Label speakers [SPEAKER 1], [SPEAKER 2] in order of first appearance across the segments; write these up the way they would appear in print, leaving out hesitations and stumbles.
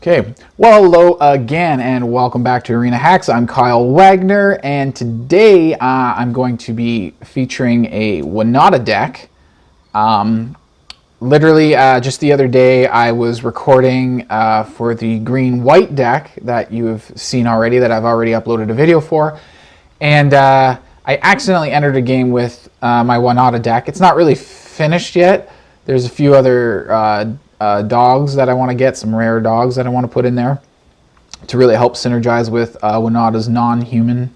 [SPEAKER 1] Okay, well, hello again, and welcome back to Arena Hacks. I'm Kyle Wagner, and today I'm going to be featuring a Winota deck. Literally, just the other day, I was recording for the green-white deck that you have seen already, that I've already uploaded a video for, and I accidentally entered a game with my Winota deck. It's not really finished yet. There's a few other dogs that I want to get, some rare dogs that I want to put in there to really help synergize with Winota's non-human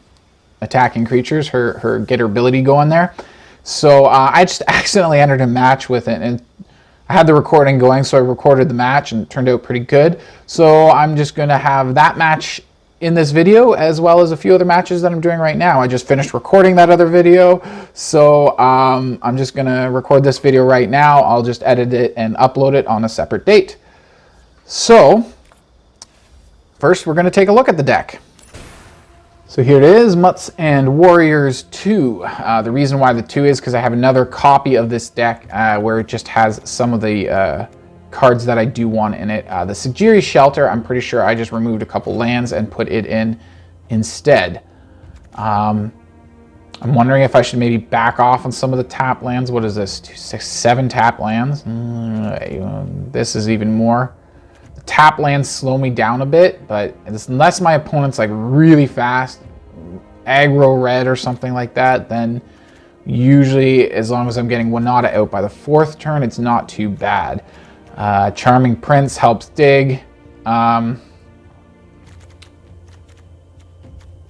[SPEAKER 1] attacking creatures, get her ability going there. So I just accidentally entered a match with it, and I had the recording going, so I recorded the match and it turned out pretty good. So I'm just going to have that match in this video, as well as a few other matches that I'm doing right now. I just finished recording that other video, so I'm just going to record this video right now. I'll just edit it and upload it on a separate date. So first, we're going to take a look at the deck. So here it is, Mutts and Warriors 2. The reason why the 2 is because I have another copy of this deck where it just has some of the cards that I do want in it. The Sajiri Shelter, I'm pretty sure I just removed a couple lands and put it in instead. I'm wondering if I should maybe back off on some of the tap lands. What is this? 2, 6, 7 tap lands? This is even more. The tap lands slow me down a bit, but unless my opponent's like really fast, aggro red or something like that, then usually as long as I'm getting Winota out by the 4th turn, it's not too bad. Charming Prince helps dig. What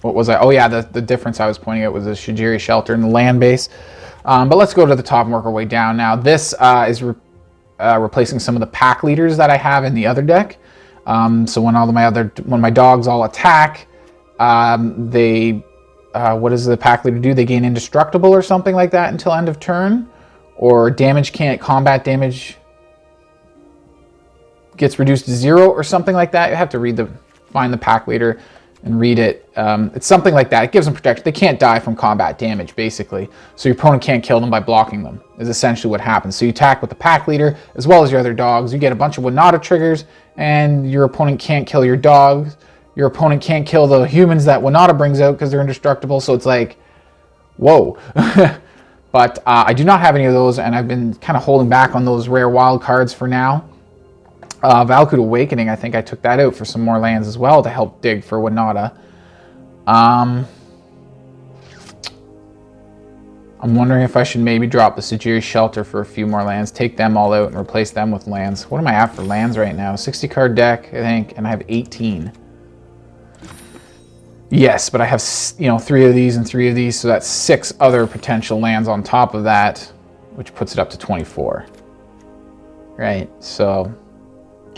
[SPEAKER 1] was I? Oh yeah, the difference I was pointing out was the Sajiri Shelter and the land base. But let's go to the top and work our way down now. This is replacing some of the pack leaders that I have in the other deck. So when my dogs all attack, what does the pack leader do? They gain indestructible or something like that until end of turn, or combat damage gets reduced to 0 or something like that. You have to find the pack leader and read it. It's something like that. It gives them protection. They can't die from combat damage, basically. So your opponent can't kill them by blocking them, is essentially what happens. So you attack with the pack leader as well as your other dogs. You get a bunch of Winota triggers, and your opponent can't kill your dogs. Your opponent can't kill the humans that Winota brings out because they're indestructible. So it's like, whoa. But I do not have any of those, and I've been kind of holding back on those rare wild cards for now. Valakut Awakening, I think I took that out for some more lands as well to help dig for Winota. I'm wondering if I should maybe drop the Sajiri Shelter for a few more lands, take them all out and replace them with lands. What am I at for lands right now? 60 card deck, I think, and I have 18. Yes, but I have 3 of these and 3 of these, so that's 6 other potential lands on top of that, which puts it up to 24. Right, so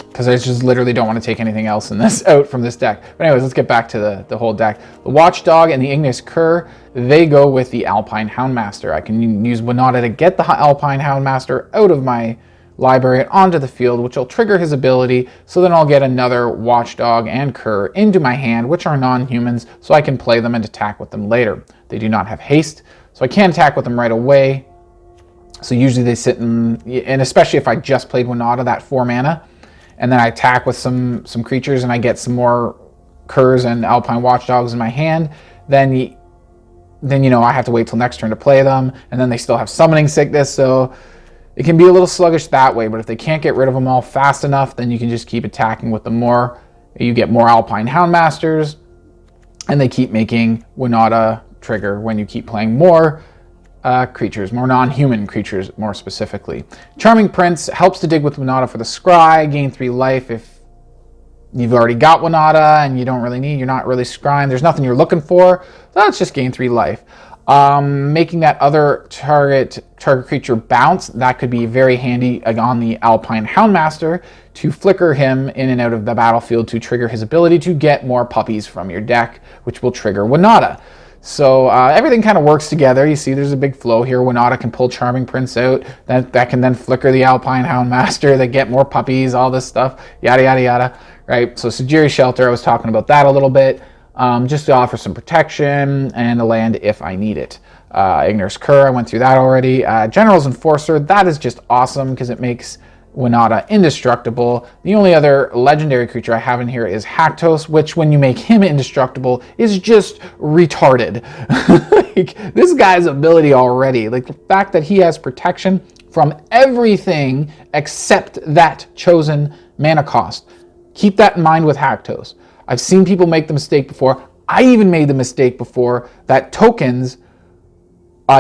[SPEAKER 1] because I just literally don't want to take anything else in this out from this deck. But anyways, let's get back to the whole deck. The Watchdog and the Ignis Cur, they go with the Alpine Houndmaster. I can use Winota to get the Alpine Houndmaster out of my library and onto the field, which will trigger his ability, so then I'll get another Watchdog and Cur into my hand, which are non-humans, so I can play them and attack with them later. They do not have haste, so I can't attack with them right away. So usually they sit in, and especially if I just played Winota, that 4 mana, and then I attack with some creatures and I get some more Curs and Alpine Watchdogs in my hand, then I have to wait till next turn to play them, and then they still have Summoning Sickness, so it can be a little sluggish that way. But if they can't get rid of them all fast enough, then you can just keep attacking with them more. You get more Alpine Houndmasters, and they keep making Winota trigger when you keep playing more creatures, more non-human creatures more specifically. Charming Prince helps to dig with Winota for the Scry, gain 3 life if you've already got Winota and you're not really scrying, there's nothing you're looking for, so let's just gain 3 life. Making that other target creature bounce, that could be very handy on the Alpine Houndmaster to flicker him in and out of the battlefield to trigger his ability to get more puppies from your deck, which will trigger Winota. So everything kind of works together. You see there's a big flow here. Winota can pull Charming Prince out. That can then flicker the Alpine Houndmaster. They get more puppies, all this stuff, yada, yada, yada, right? So Sajiri Shelter, I was talking about that a little bit, just to offer some protection and a land if I need it. Ignis Cur, I went through that already. General's Enforcer, that is just awesome because it makes Winota indestructible. The only other legendary creature I have in here is Haktos, which when you make him indestructible is just retarded. Like, this guy's ability already, like the fact that he has protection from everything except that chosen mana cost. Keep that in mind with Haktos. I've seen people make the mistake before. I even made the mistake before that tokens,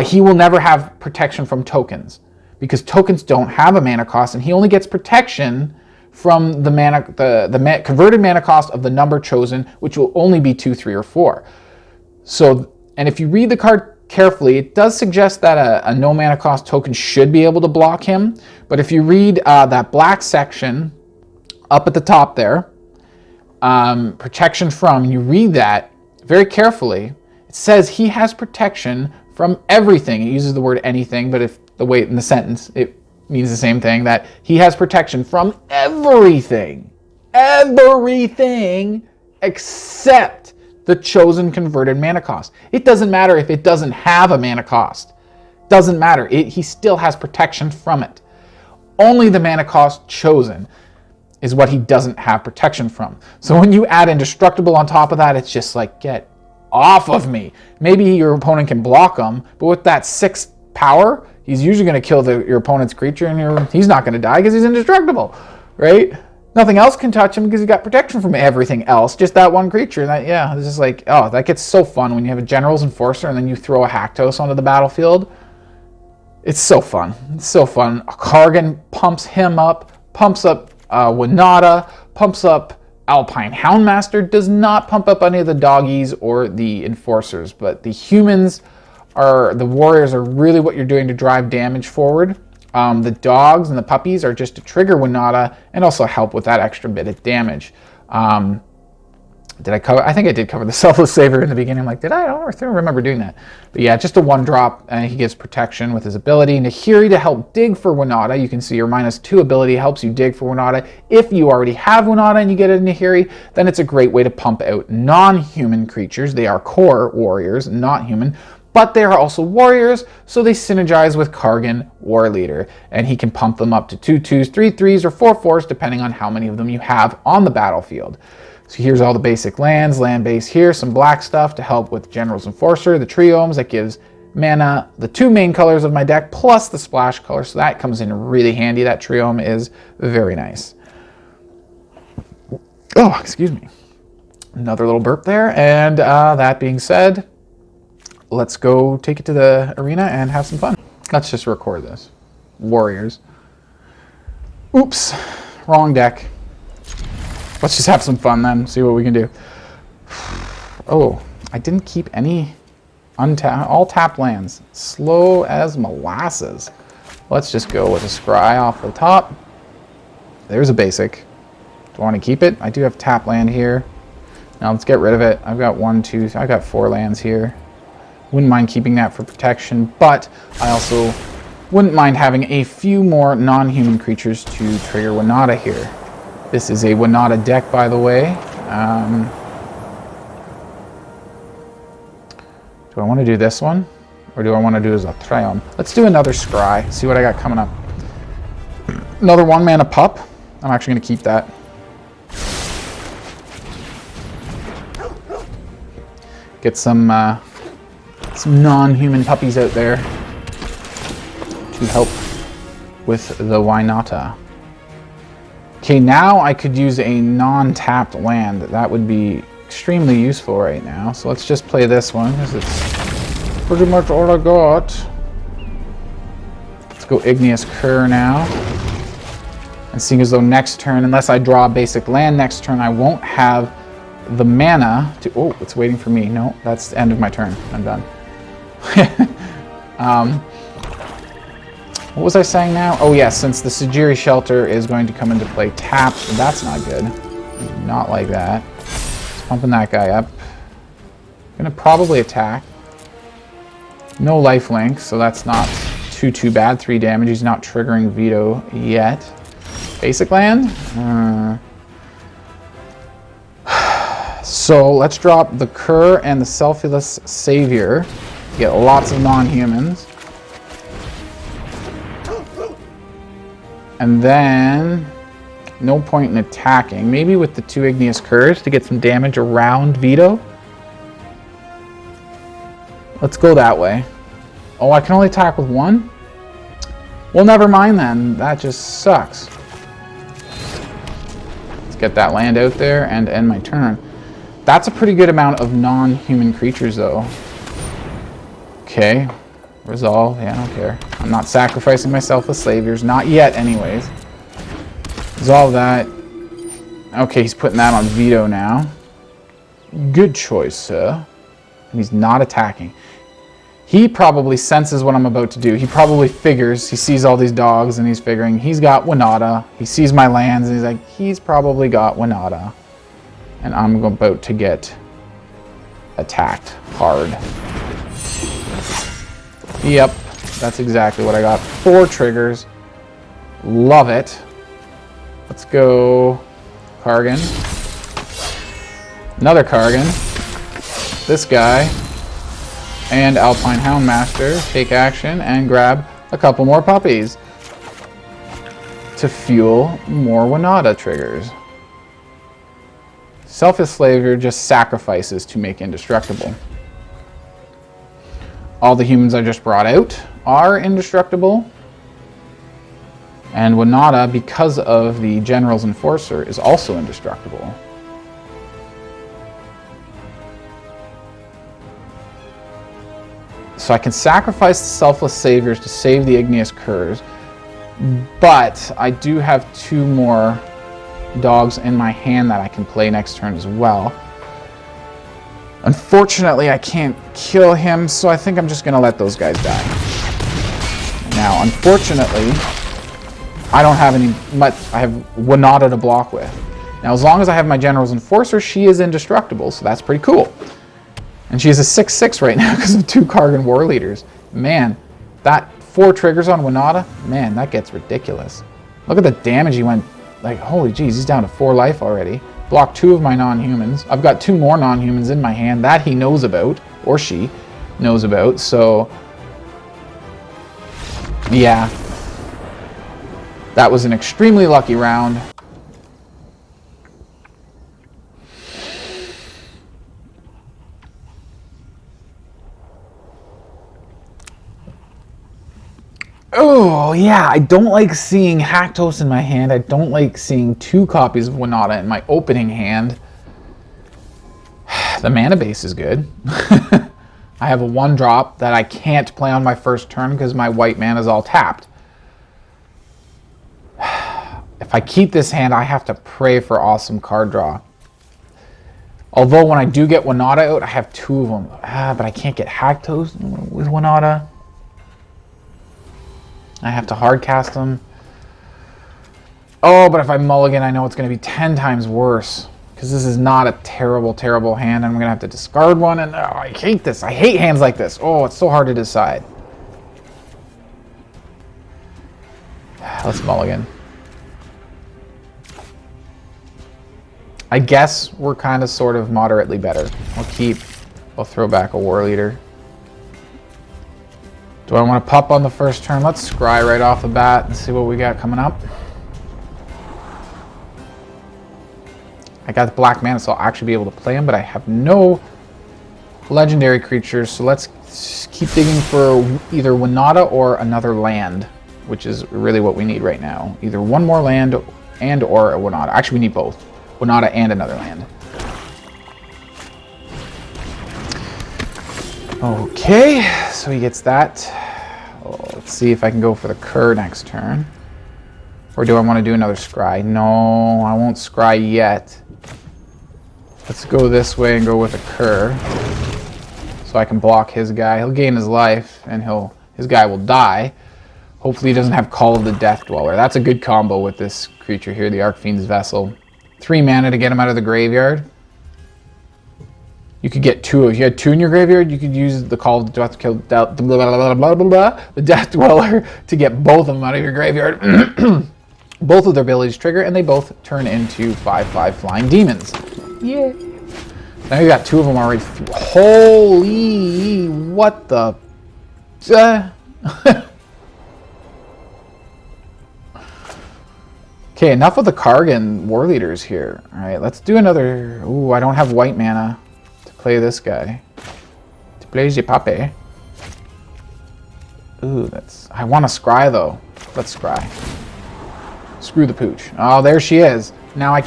[SPEAKER 1] he will never have protection from tokens because tokens don't have a mana cost, and he only gets protection from the converted mana cost of the number chosen, which will only be 2, 3, or 4. So, and if you read the card carefully, it does suggest that a no mana cost token should be able to block him. But if you read that black section up at the top there, protection from, and you read that very carefully, it says he has protection from everything. It uses the word anything, but if the way in the sentence, it means the same thing, that he has protection from everything. Everything except the chosen converted mana cost. It doesn't matter if it doesn't have a mana cost. Doesn't matter. He still has protection from it. Only the mana cost chosen is what he doesn't have protection from. So when you add indestructible on top of that, it's just like, get off of me. Maybe your opponent can block him, but with that 6 power, he's usually going to kill your opponent's creature, and he's not going to die because he's indestructible, right? Nothing else can touch him because he's got protection from everything else, just that one creature. And that, yeah, it's just like, oh, that gets so fun when you have a General's Enforcer and then you throw a Haktos onto the battlefield. It's so fun. It's so fun. Kargan pumps him up, pumps up Winota, pumps up Alpine Houndmaster, does not pump up any of the doggies or the enforcers, but the humans the warriors are really what you're doing to drive damage forward. The dogs and the puppies are just to trigger Winota and also help with that extra bit of damage. Did I cover? I think I did cover the Selfless Savior in the beginning. I'm like, did I? I don't remember doing that. But yeah, just a 1-drop, and he gives protection with his ability. Nahiri to help dig for Winota. You can see your -2 ability helps you dig for Winota. If you already have Winota and you get a Nahiri, then it's a great way to pump out non-human creatures. They are core warriors, not human, but they are also warriors, so they synergize with Kargan, War Leader, and he can pump them up to 2/2s, 3/3s, or 4/4s, depending on how many of them you have on the battlefield. So here's all the basic lands, land base here, some black stuff to help with General's Enforcer, the Triomes that gives mana, the 2 main colors of my deck, plus the splash color, so that comes in really handy. That Triome is very nice. Oh, excuse me. Another little burp there, and that being said, let's go take it to the arena and have some fun. Let's just record this. Warriors. Oops, wrong deck. Let's just have some fun then, see what we can do. Oh, I didn't keep any all tapped lands. Slow as molasses. Let's just go with a scry off the top. There's a basic. Do I want to keep it? I do have tap land here. Now let's get rid of it. I've got 1, 2, I've got 4 lands here. Wouldn't mind keeping that for protection, but I also wouldn't mind having a few more non-human creatures to trigger Winota here. This is a Winota deck, by the way. Do I want to do this one? Or do I want to do as a Triome? Let's do another Scry, see what I got coming up. Another 1-mana pup. I'm actually going to keep that. Get some non-human puppies out there to help with the Winota. Okay, now I could use a non-tapped land. That would be extremely useful right now. So let's just play this one, because it's pretty much all I got. Let's go Igneous Cur now. And seeing as though next turn, unless I draw a basic land next turn, I won't have the mana to... Oh, it's waiting for me. No, that's the end of my turn. I'm done. What was I saying now? Oh yes, since the Sejiri Shelter is going to come into play tapped, that's not good. Not like that. Just pumping that guy up. Gonna probably attack. No lifelink, so that's not too bad. 3 damage. He's not triggering veto yet. Basic land? So let's drop the Cur and the Selfless Savior. Get lots of non-humans. And then no point in attacking. Maybe with the 2 Igneous Curs to get some damage around Veto. Let's go that way. Oh, I can only attack with 1? Well, never mind then. That just sucks. Let's get that land out there and end my turn. That's a pretty good amount of non-human creatures, though. Okay. Resolve. Yeah, I don't care. I'm not sacrificing myself with Saviors. Not yet, anyways. Resolve that. Okay, he's putting that on Veto now. Good choice, sir. And he's not attacking. He probably senses what I'm about to do. He probably figures, he sees all these dogs and he's figuring he's got Winota. He sees my lands and he's like, he's probably got Winota. And I'm about to get attacked hard. Yep, that's exactly what I got. 4 triggers. Love it. Let's go Kargan. Another Kargan. This guy. And Alpine Houndmaster take action and grab a couple more puppies to fuel more Winota triggers. Selfless Slaver just sacrifices to make indestructible. All the humans I just brought out are indestructible. And Winota, because of the General's Enforcer, is also indestructible. So I can sacrifice the Selfless Saviors to save the Igneous Curs, but I do have 2 more dogs in my hand that I can play next turn as well. Unfortunately, I can't kill him, so I think I'm just going to let those guys die. Now, unfortunately, I don't have any much. I have Winota to block with. Now, as long as I have my General's Enforcer, she is indestructible, so that's pretty cool. And she's a 6/6 right now because of 2 Kargan War Leaders. Man, that 4 triggers on Winota, man, that gets ridiculous. Look at the damage he went. Like, holy jeez, he's down to 4 life already. Blocked 2 of my non-humans. I've got 2 more non-humans in my hand that he knows about, or she knows about, so yeah. That was an extremely lucky round. Oh, yeah, I don't like seeing Haktos in my hand. I don't like seeing 2 copies of Winota in my opening hand. The mana base is good. I have a 1-drop that I can't play on my first turn because my white mana is all tapped. If I keep this hand, I have to pray for awesome card draw. Although when I do get Winota out, I have 2 of them. But I can't get Haktos with Winota. I have to hard cast them. Oh, but if I mulligan, I know it's going to be 10 times worse. Because this is not a terrible, terrible hand. I'm going to have to discard one. And oh, I hate this. I hate hands like this. Oh, it's so hard to decide. Let's mulligan. I guess we're kind of sort of moderately better. I'll throw back a War Leader. Do I want to pup on the first turn? Let's scry right off the bat and see what we got coming up. I got the black mana, so I'll actually be able to play him, but I have no legendary creatures, so let's keep digging for either Winota or another land, which is really what we need right now. Either 1 more land and or a Winota. Actually, we need both. Winota and another land. Okay, so he gets that. Oh, let's see if I can go for the Cur next turn. Or do I want to do another scry? No, I won't scry yet. Let's go this way and go with a Cur. So I can block his guy. He'll gain his life and his guy will die. Hopefully he doesn't have Call of the Death Dweller. That's a good combo with this creature here, the Archfiend's Vessel. 3 mana to get him out of the graveyard. You could get 2. If you had 2 in your graveyard, you could use the Call of the Death, the Death Dweller to get both of them out of your graveyard. Both of their abilities trigger, and they both turn into 5/5 flying demons. Yeah. Now you got 2 of them already. Holy, what the? Okay, enough of the Kargan war leaders here. All right, let's do another... Ooh, I don't have white mana to play this guy. To play the Pape. Ooh, that's... I want to scry, though. Let's scry. Screw the pooch. Oh, there she is. Now I...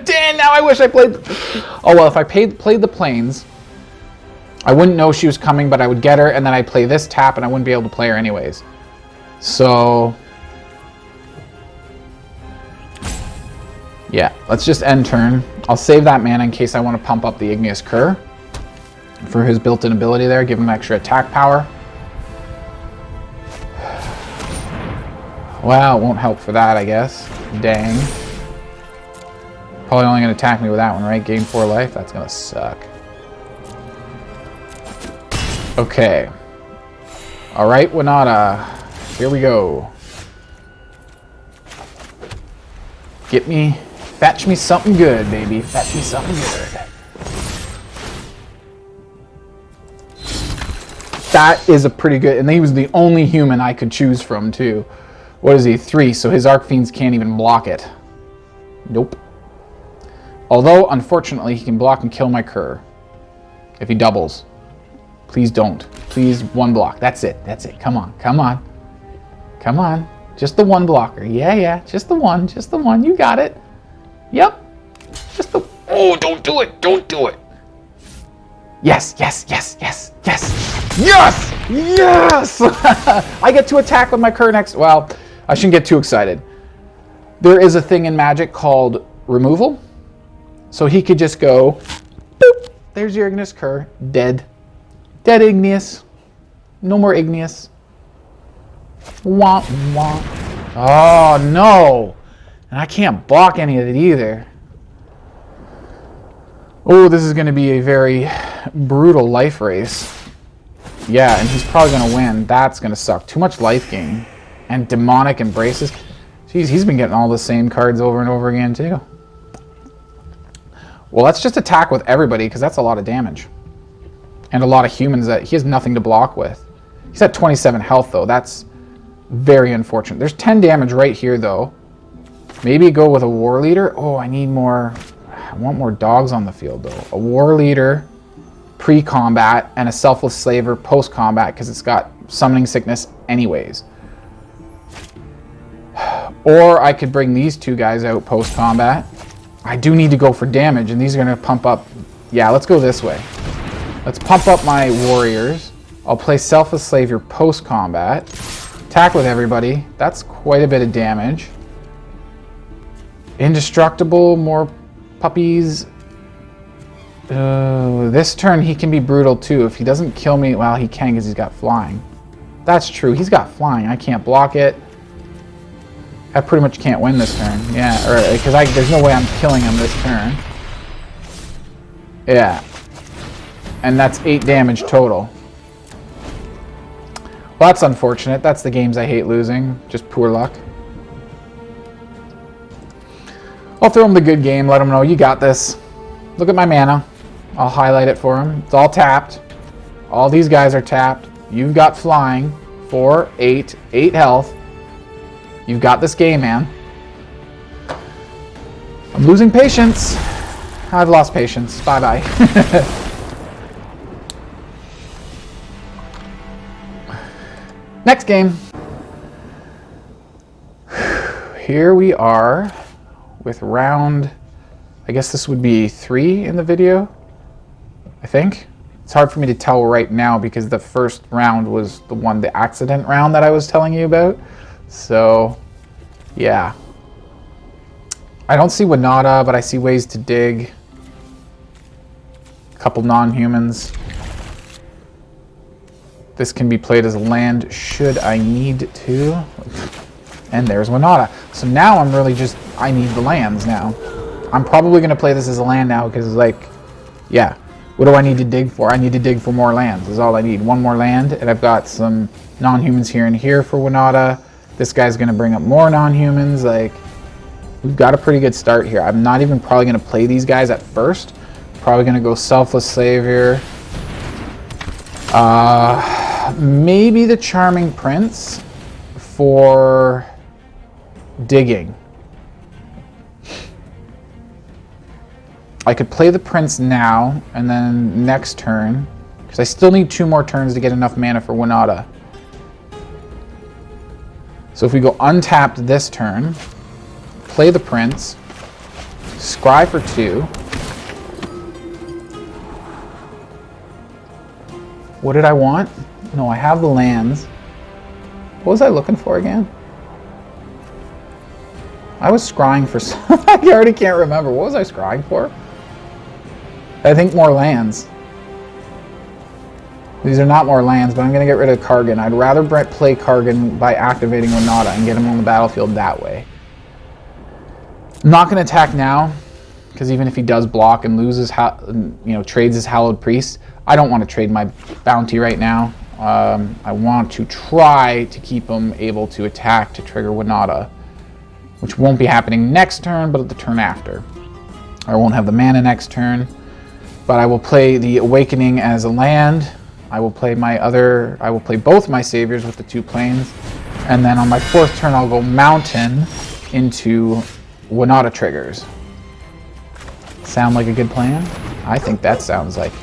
[SPEAKER 1] Damn, now I wish I played... Oh, well, if I played the planes, I wouldn't know she was coming, but I would get her, and then I'd play this tap, and I wouldn't be able to play her anyways. So... yeah, let's just end turn. I'll save that mana in case I want to pump up the Igneous Cur for his built-in ability there, give him extra attack power. Well, it won't help for that, I guess. Dang. Probably only going to attack me with that one, right? Gain 4 life? That's going to suck. Okay. Alright, Winota. Here we go. Fetch me something good, baby. Fetch me something good. That is a pretty good, and he was the only human I could choose from, too. What is he? 3, so his Arcfiends can't even block it. Nope. Although, unfortunately, he can block and kill my Cur. If he doubles. Please don't. Please, 1 block. That's it. That's it. Come on. Come on. Come on. Just the 1 blocker. Yeah. Just the 1. Just the 1. You got it. Yep. Just the... Oh, don't do it. Don't do it. Yes. Yes. I get to attack with my Cur next... Well, I shouldn't get too excited. There is a thing in Magic called removal. So he could just go... Boop. There's your Igneous Cur. Dead. Dead Igneous. No more Igneous. Womp womp. Oh no! And I can't block any of it either. Oh, this is going to be a very brutal life race. Yeah, and he's probably going to win. That's going to suck. Too much life gain. And Demonic Embraces. Jeez, he's been getting all the same cards over and over again too. Well, let's just attack with everybody because that's a lot of damage. And a lot of humans that he has nothing to block with. He's at 27 health though. That's very unfortunate. There's 10 damage right here though. Maybe go with a war leader. Oh, I need more. I want more dogs on the field though. A war leader pre-combat and a selfless slaver post-combat because it's got summoning sickness anyways. Or I could bring these 2 guys out post-combat. I do need to go for damage and these are going to pump up. Yeah, let's go this way. Let's pump up my warriors. I'll play selfless slaver post-combat. Attack with everybody. That's quite a bit of damage. Indestructible, more puppies. This turn he can be brutal too. If he doesn't kill me, well, he can because he's got flying. That's true. He's got flying. I can't block it. I pretty much can't win this turn. Yeah, or because there's no way I'm killing him this turn. Yeah. And that's 8 damage total. Well, that's unfortunate. That's the games I hate losing. Just poor luck. I'll throw him the good game. Let him know you got this. Look at my mana. I'll highlight it for him. It's all tapped. All these guys are tapped. You've got flying. 4, 8 health. You've got this game, man. I'm losing patience. I've lost patience. Bye-bye. Next game. Here we are with round, I guess this would be 3 in the video, I think. It's hard for me to tell right now because the first round was the accident round that I was telling you about. So, yeah. I don't see Winota, but I see ways to dig. A couple non-humans. This can be played as a land should I need to. And there's Winota. So now I'm really just, I need the lands now. I'm probably going to play this as a land now because like, yeah. What do I need to dig for? I need to dig for more lands is all I need. 1 more land, and I've got some non-humans here and here for Winota. This guy's going to bring up more non-humans. Like, we've got a pretty good start here. I'm not even probably going to play these guys at first. Probably going to go Selfless Savior. Maybe the Charming Prince for digging. I could play the Prince now, and then next turn, because I still need 2 more turns to get enough mana for Winota. So if we go untapped this turn, play the Prince, scry for 2. What did I want? No, I have the lands. What was I looking for again? I was scrying for I already can't remember. What was I scrying for? I think more lands. These are not more lands, but I'm going to get rid of Kargan. I'd rather play Kargan by activating Winota and get him on the battlefield that way. I'm not going to attack now, because even if he does block and loses, trades his Hallowed Priest, I don't want to trade my bounty right now. I want to try to keep him able to attack to trigger Winota, which won't be happening next turn, but the turn after. I won't have the mana next turn, but I will play the Awakening as a land. I will play both my saviors with the 2 planes, and then on my 4th turn I'll go Mountain into Winota triggers. Sound like a good plan? I think that sounds like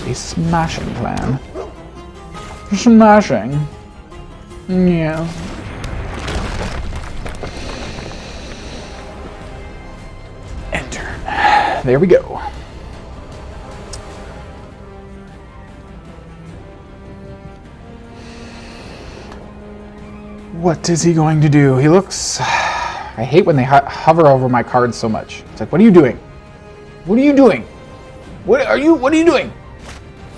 [SPEAKER 1] a smashing plan. Smashing. Yeah. End turn. There we go. What is he going to do? He looks... I hate when they hover over my cards so much. It's like, what are you doing? What are you doing? What are you doing?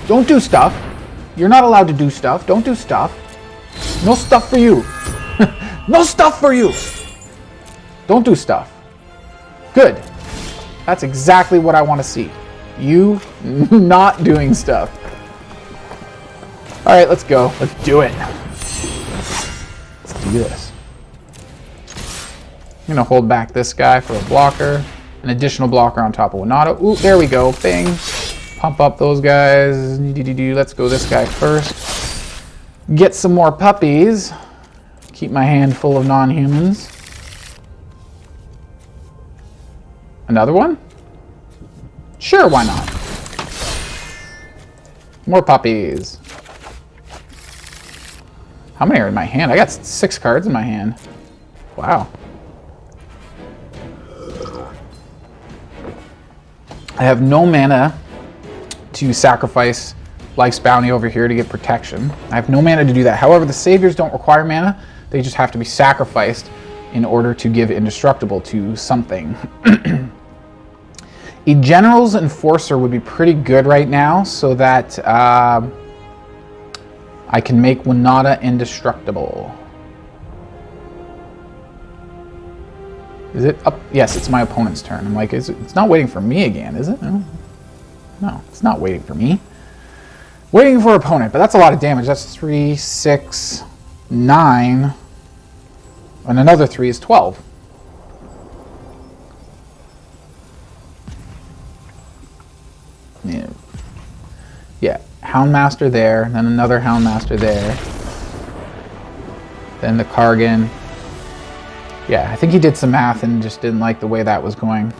[SPEAKER 1] Don't do stuff. You're not allowed to do stuff. Don't do stuff. No stuff for you. No stuff for you. Don't do stuff. Good. That's exactly what I want to see. You not doing stuff. All right, let's go. Let's do it. Let's do this. I'm going to hold back this guy for a blocker. An additional blocker on top of Winota. Ooh, there we go. Bing. Pump up those guys. Let's go this guy first. Get some more puppies. Keep my hand full of non-humans. Another one? Sure, why not? More puppies. How many are in my hand? I got 6 cards in my hand. Wow. I have no mana to sacrifice Life's Bounty over here to get protection. I have no mana to do that. However, the saviors don't require mana. They just have to be sacrificed in order to give Indestructible to something. A General's Enforcer would be pretty good right now so that I can make Winota indestructible. Is it up? Yes, it's my opponent's turn. I'm like, it's not waiting for me again, is it? No, it's not waiting for me. Waiting for opponent, but that's a lot of damage. That's 3, 6, 9, and another 3 is 12. Yeah, Houndmaster there, then another Houndmaster there. Then the Kargan. Yeah, I think he did some math and just didn't like the way that was going.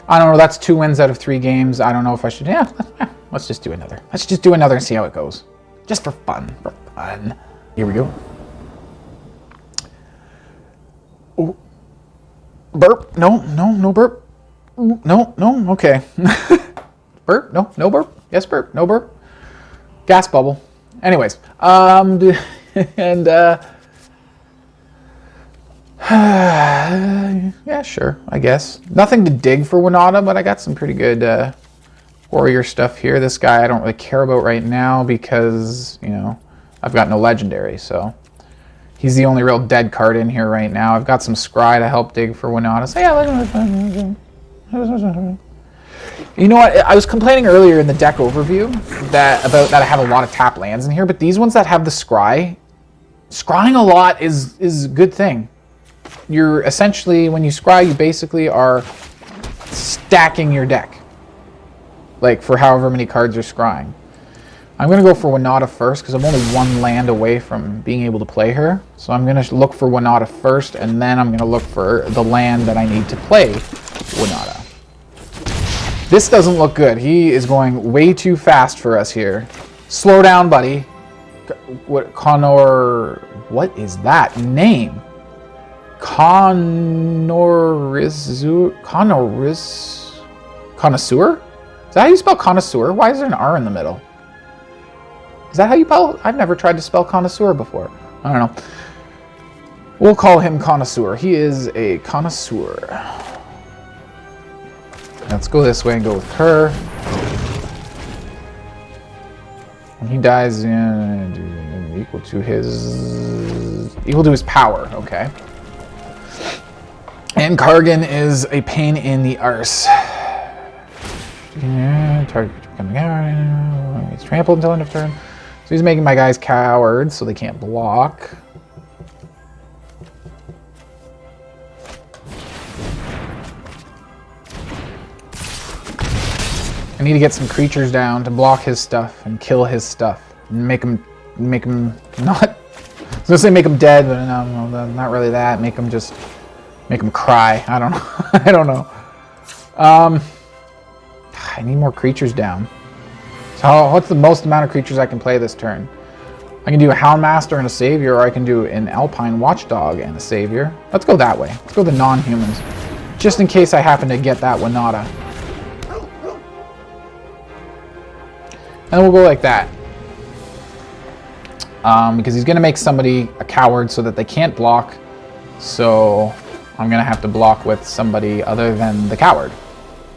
[SPEAKER 1] I don't know, that's 2 wins out of 3 games. I don't know if I should... Yeah, let's just do another. Let's just do another and see how it goes. Just for fun. For fun. Here we go. Ooh. Burp. No burp. No, okay. Burp? No burp. Yes, burp. No burp. Gas bubble. Anyways, yeah, sure, I guess. Nothing to dig for Winota, but I got some pretty good warrior stuff here. This guy I don't really care about right now because, you know, I've got no legendary, so he's the only real dead card in here right now. I've got some Scry to help dig for Winota. So yeah, you know what? I was complaining earlier in the deck overview that I have a lot of tap lands in here, but these ones that have the scrying a lot is a good thing. You're essentially, when you scry, you basically are stacking your deck, like for however many cards you're scrying. I'm going to go for Winota first because I'm only one land away from being able to play her. So I'm going to look for Winota first, and then I'm going to look for the land that I need to play Winota. This doesn't look good. He is going way too fast for us here. Slow down, buddy. What is that name? Connoisseur? Is that how you spell connoisseur? Why is there an R in the middle? Is that how you spell? I've never tried to spell connoisseur before. I don't know. We'll call him connoisseur. He is a connoisseur. Let's go this way and go with her. When he dies equal to his power. Okay. And Kargan is a pain in the arse. Target becoming out. He's trampled until end of turn. So he's making my guys cowards so they can't block. I need to get some creatures down to block his stuff and kill his stuff. And make him not... I was gonna say make him dead, but no, not really that. Make him cry. I don't know. I don't know. I need more creatures down. So what's the most amount of creatures I can play this turn? I can do a Houndmaster and a Savior, or I can do an Alpine Watchdog and a Savior. Let's go that way. Let's go the non-humans. Just in case I happen to get that Winota. And we'll go like that. Because he's going to make somebody a coward so that they can't block. So I'm going to have to block with somebody other than the coward.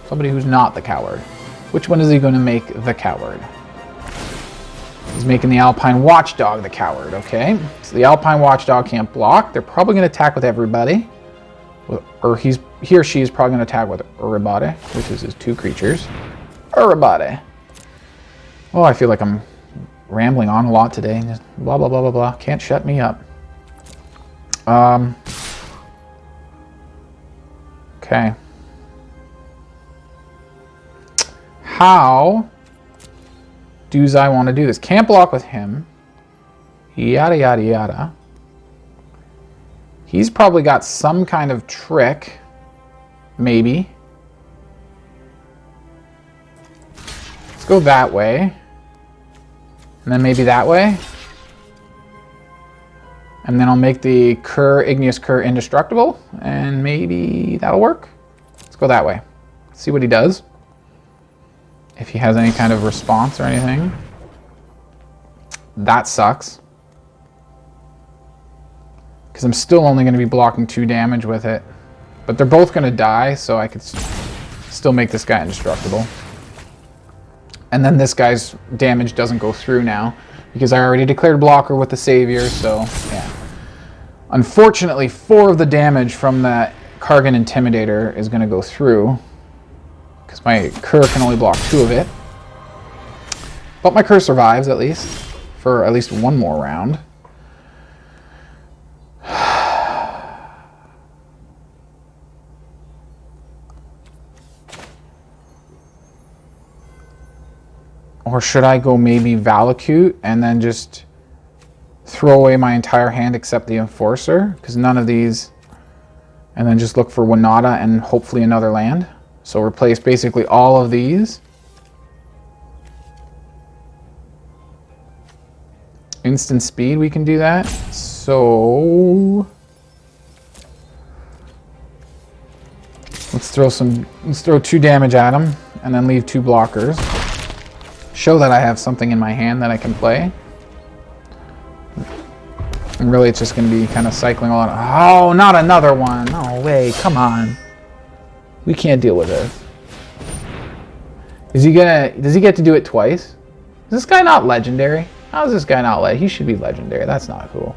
[SPEAKER 1] Somebody who's not the coward. Which one is he going to make the coward? He's making the Alpine Watchdog the coward, okay? So the Alpine Watchdog can't block. They're probably going to attack with everybody. Or he or she is probably going to attack with Uribade, which is his two creatures. Uribade. Oh, I feel like I'm rambling on a lot today. Just blah, blah, blah, blah, blah. Can't shut me up. Okay. How do I want to do this? Can't block with him. Yada, yada, yada. He's probably got some kind of trick. Maybe. Let's go that way. And then maybe that way. And then I'll make the Igneous Cur indestructible. And maybe that'll work. Let's go that way. Let's see what he does. If he has any kind of response or anything. That sucks. Because I'm still only going to be blocking 2 damage with it. But they're both going to die, so I could still make this guy indestructible. And then this guy's damage doesn't go through now. Because I already declared blocker with the Savior, so yeah. Unfortunately, 4 of the damage from that Kargan Intimidator is going to go through. Because my Cur can only block 2 of it. But my Cur survives, at least. For at least 1 more round. Or should I go maybe Valakut and then just throw away my entire hand except the Enforcer? Because none of these... And then just look for Winota and hopefully another land. So replace basically all of these. Instant speed, we can do that. So let's throw 2 damage at him and then leave 2 blockers. Show that I have something in my hand that I can play. And really it's just going to be kind of cycling a lot. Oh, not another one. No way, come on. We can't deal with this. Does he get to do it twice? Is this guy not legendary? How is this guy not legendary? He should be legendary. That's not cool.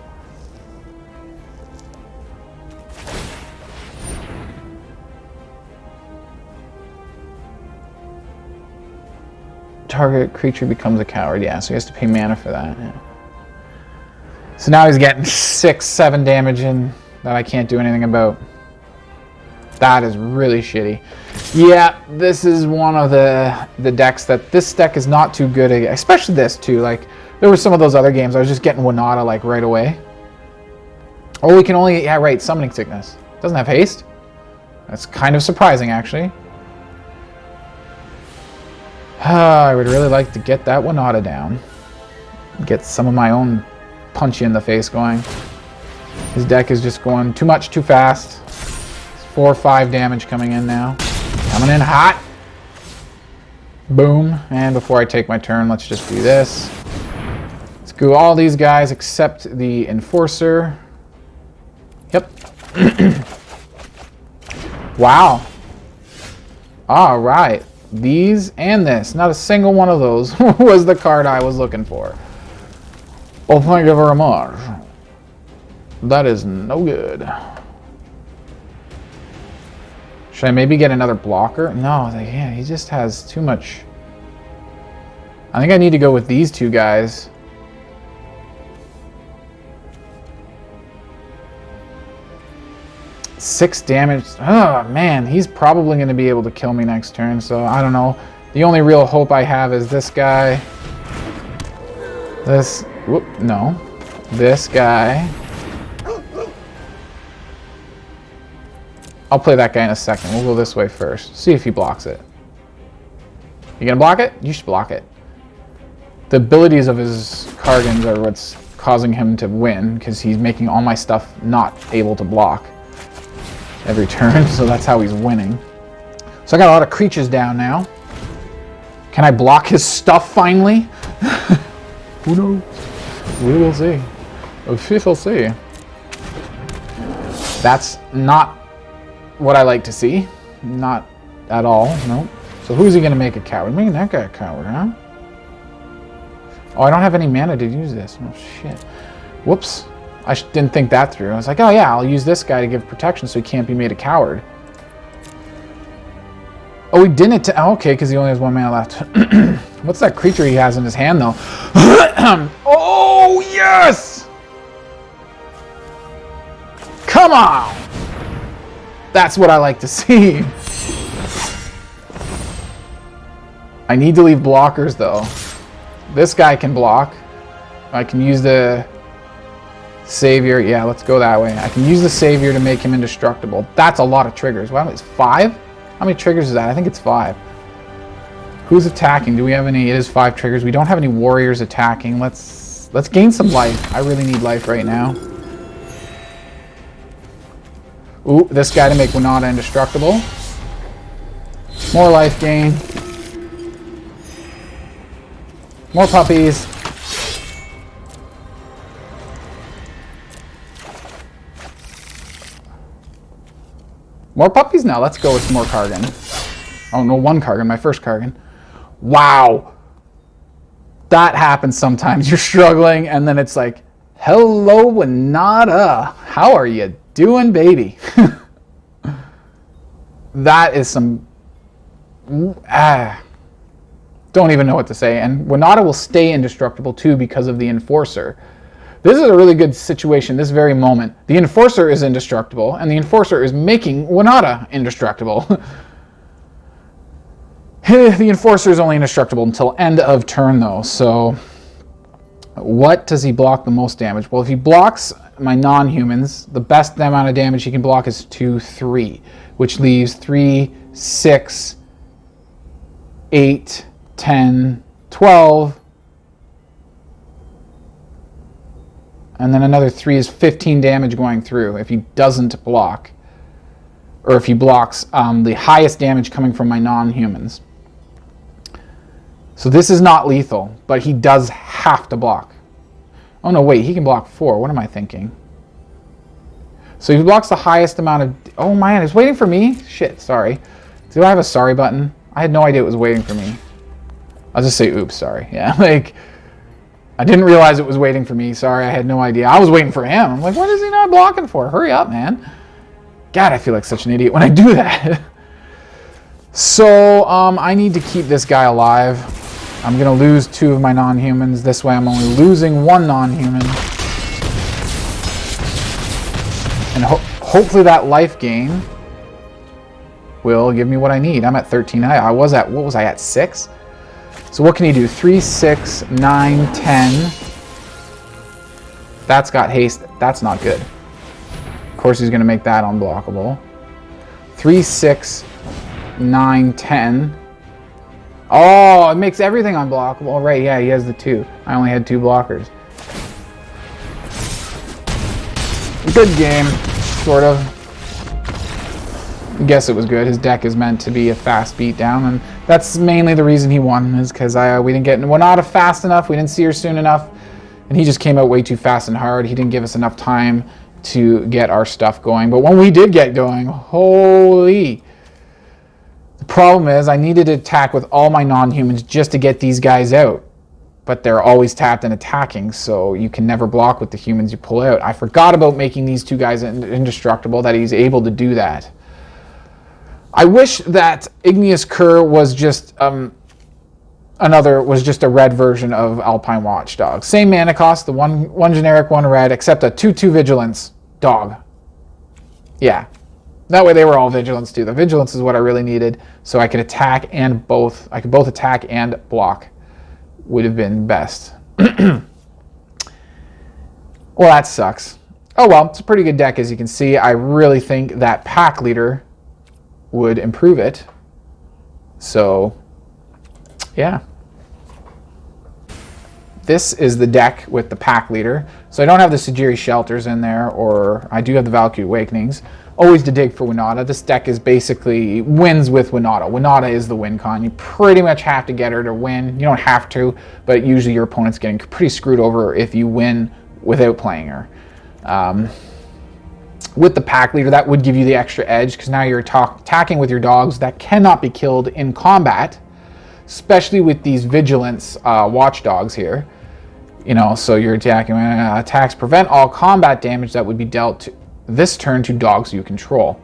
[SPEAKER 1] Target creature becomes a coward. Yeah, so he has to pay mana for that. Yeah. So now he's getting 6, 7 damage in that I can't do anything about. That is really shitty. Yeah, this is one of the decks that this deck is not too good at, especially this too. Like, there were some of those other games I was just getting Winota like right away. Oh, we can only, yeah, right, Summoning Sickness. Doesn't have haste. That's kind of surprising, actually. I would really like to get that Winota down. Get some of my own punch you in the face going. His deck is just going too much, too fast. 4 or 5 damage coming in now. Coming in hot. Boom. And before I take my turn, let's just do this. Let's go all these guys except the Enforcer. Yep. Wow. All right. These and this. Not a single one of those was the card I was looking for. Oh, thank you very much. That is no good. Should I maybe get another blocker? No, yeah, he just has too much. I think I need to go with these two guys. Six damage. Oh, man, he's probably going to be able to kill me next turn, so I don't know. The only real hope I have is this guy. This, whoop, no. This guy. I'll play that guy in a second. We'll go this way first. See if he blocks it. You gonna block it? You should block it. The abilities of his Kargans are what's causing him to win, because he's making all my stuff not able to block every turn, so that's how he's winning. So I got a lot of creatures down now. Can I block his stuff finally? Who knows? We will see. We shall see. That's not what I like to see. Not at all, nope. So who's he gonna make a coward? Making that guy a coward, huh? Oh, I don't have any mana to use this. Oh, shit. Whoops. I didn't think that through. I was like, oh yeah, I'll use this guy to give protection so he can't be made a coward. Oh, he didn't. Oh, okay, because he only has 1 mana left. What's that creature he has in his hand, though? Oh, yes! Come on! That's what I like to see. I need to leave blockers, though. This guy can block. I can use the Savior. Yeah, let's go that way. I can use the Savior to make him indestructible. That's a lot of triggers. Wow, it's 5? How many triggers is that? I think it's 5. Who's attacking? Do we have any? It is 5 triggers. We don't have any warriors attacking. Let's gain some life. I really need life right now. Ooh, this guy to make Winota indestructible. More life gain. More puppies. More puppies now. Let's go with some more Kargan. Oh no, 1 Kargan, my first Kargan. Wow. That happens sometimes. You're struggling and then it's like, hello Winota. How are you doing, baby? That is some... don't even know what to say. And Winota will stay indestructible too because of the Enforcer. This is a really good situation, this very moment. The Enforcer is indestructible, and the Enforcer is making Winota indestructible. The Enforcer is only indestructible until end of turn, though, so... What does he block the most damage? Well, if he blocks my non-humans, the best amount of damage he can block is 2, 3, which leaves 3, 6, 8, 10, 12... And then another 3 is 15 damage going through if he doesn't block. Or if he blocks the highest damage coming from my non-humans. So this is not lethal, but he does have to block. Oh no, wait, he can block 4. What am I thinking? So he blocks the highest amount of... Oh man, it's waiting for me? Shit, sorry. Do I have a sorry button? I had no idea it was waiting for me. I'll just say oops, sorry. Yeah, like... I didn't realize it was waiting for me. Sorry, I had no idea. I was waiting for him. I'm like, what is he not blocking for? Hurry up, man. God, I feel like such an idiot when I do that. So, I need to keep this guy alive. I'm going to lose 2 of my non-humans. This way I'm only losing 1 non-human. And hopefully that life gain will give me what I need. I'm at 13. I was at, what was I at, 6? So what can he do? 3, 6, 9, 10. That's got haste. That's not good. Of course he's going to make that unblockable. 3, 6, 9, 10. Oh, it makes everything unblockable. Right, yeah, he has the 2. I only had 2 blockers. Good game, sort of. I guess it was good. His deck is meant to be a fast beatdown, and that's mainly the reason he won, is because we didn't get Winota fast enough, we didn't see her soon enough, and he just came out way too fast and hard. He didn't give us enough time to get our stuff going. But when we did get going, holy... The problem is I needed to attack with all my non-humans just to get these guys out. But they're always tapped and attacking, so you can never block with the humans you pull out. I forgot about making these 2 guys indestructible, that he's able to do that. I wish that Igneous Cur was just just a red version of Alpine Watchdog. Same mana cost, the one generic, 1 red, except a 2/2 vigilance dog. Yeah. That way they were all vigilance too. The vigilance is what I really needed, so I could attack and both. I could both attack and block. Would have been best. Well, that sucks. Oh well, it's a pretty good deck as you can see. I really think that pack leader would improve it. So, yeah. This is the deck with the pack leader. So I don't have the Sejiri Shelters in there, or I do have the Valkyrie Awakenings. Always to dig for Winota. This deck is basically wins with Winota. Winota is the win con. You pretty much have to get her to win. You don't have to, but usually your opponent's getting pretty screwed over if you win without playing her. With the pack leader, that would give you the extra edge, because now you're attacking with your dogs that cannot be killed in combat, especially with these vigilance watchdogs here. You know, so you're attacking attacks prevent all combat damage that would be dealt this turn to dogs you control.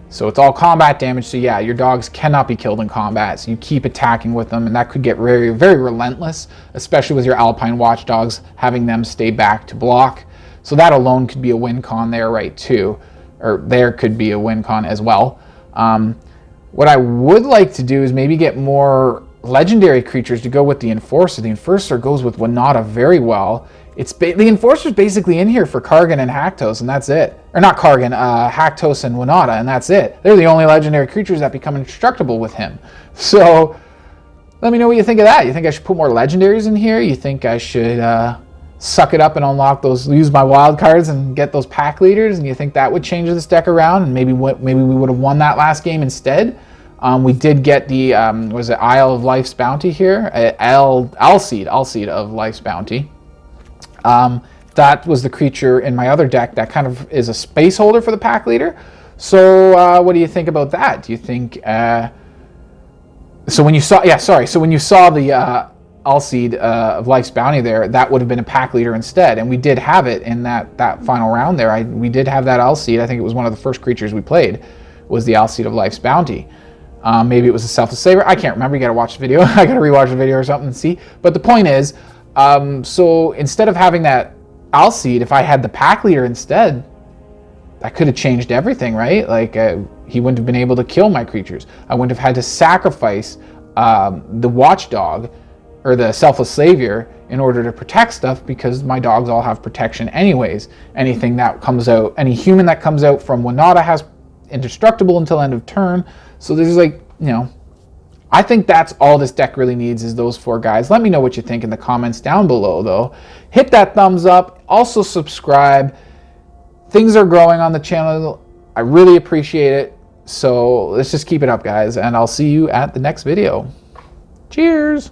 [SPEAKER 1] So it's all combat damage, so yeah, your dogs cannot be killed in combat, so you keep attacking with them, and that could get very, very relentless, especially with your Alpine Watchdogs, having them stay back to block. So that alone could be a win con there, right, too. Or there could be a win con as well. What I would like to do is maybe get more legendary creatures to go with the Enforcer. The Enforcer goes with Winota very well. The Enforcer's basically in here for Kargan and Haktos, and that's it. Or not Kargan, Haktos and Winota, and that's it. They're the only legendary creatures that become indestructible with him. So, let me know what you think of that. You think I should put more legendaries in here? You think I should suck it up and unlock those, use my wild cards and get those pack leaders? And you think that would change this deck around? And maybe we would have won that last game instead? We did get the, was it Isle of Life's Bounty here? Alseed of Life's Bounty. That was the creature in my other deck that kind of is a space holder for the pack leader. So what do you think about that? Do you think so when you saw the Alseed of Life's Bounty there, that would have been a pack leader instead, and we did have it in that final round there. We did have that Alseed. I think it was one of the first creatures we played, was the Alseed of Life's Bounty. Maybe it was a Selfless Saber. I can't remember. You got to watch the video. I got to rewatch the video or something and see. But the point is, so instead of having that Alseed, if I had the pack leader instead, that could have changed everything, right? Like he wouldn't have been able to kill my creatures. I wouldn't have had to sacrifice the watchdog or the Selfless Savior in order to protect stuff, because my dogs all have protection anyways. Anything that comes out, any human that comes out from Winota has indestructible until end of turn. So there's like, you know, I think that's all this deck really needs, is those 4 guys. Let me know what you think in the comments down below, though. Hit that thumbs up. Also subscribe. Things are growing on the channel. I really appreciate it. So let's just keep it up, guys. And I'll see you at the next video. Cheers.